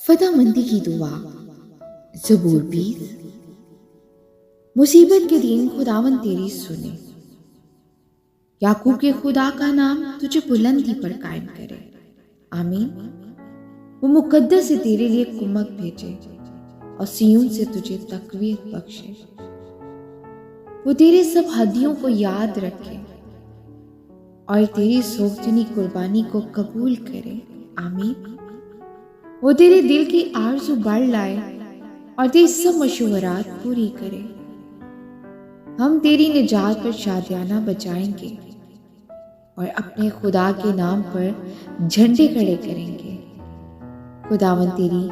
फदामंदी की दुआ। ज़बूर 20। मुसीबत के दिन खुदावन तेरी सुने। याकूब के खुदा का नाम तुझे बुलंदी पर कायम करे। आमीन। वो मुकद्दस से तेरे लिए कुमक भेजे और सिय्योन से तुझे तकवीत बख्शे। वो तेरे सब हदियों को याद रखे और तेरी सोचनी कुर्बानी को कबूल करे। आमीन। वो तेरे दिल की आरज़ू बढ़ लाए और तेरी सब मशवरात पूरी करे। हम तेरी निजात पर शादियाना बजाएंगे और अपने खुदा के नाम पर झंडे खड़े करेंगे। खुदावन तेरी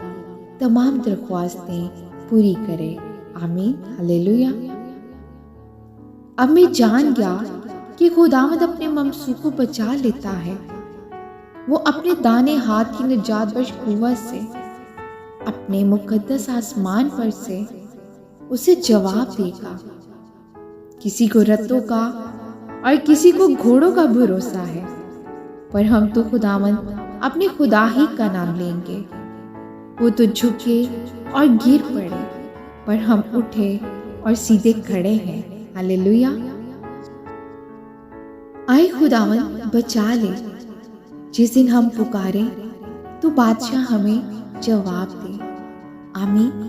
तमाम दरख्वास्तें पूरी करे। आमीन। हालेलुया। अब मैं जान गया कि खुदावंद अपने ममसू को बचा लेता है। वो अपने दाने हाथ की निजात बख्श कुव्वत से अपने मुकद्दस आसमान पर से उसे जवाब देगा। किसी को रत्तों का और किसी को घोड़ों का भरोसा है, पर हम तो खुदावंद अपने खुदा ही का नाम लेंगे। वो तो झुके और गिर पड़े, पर हम उठे और सीधे खड़े हैं। हालेलुया। आए खुदावंद बचा ले। जिस दिन हम पुकारे तो बादशाह हमें जवाब दे। आमीन।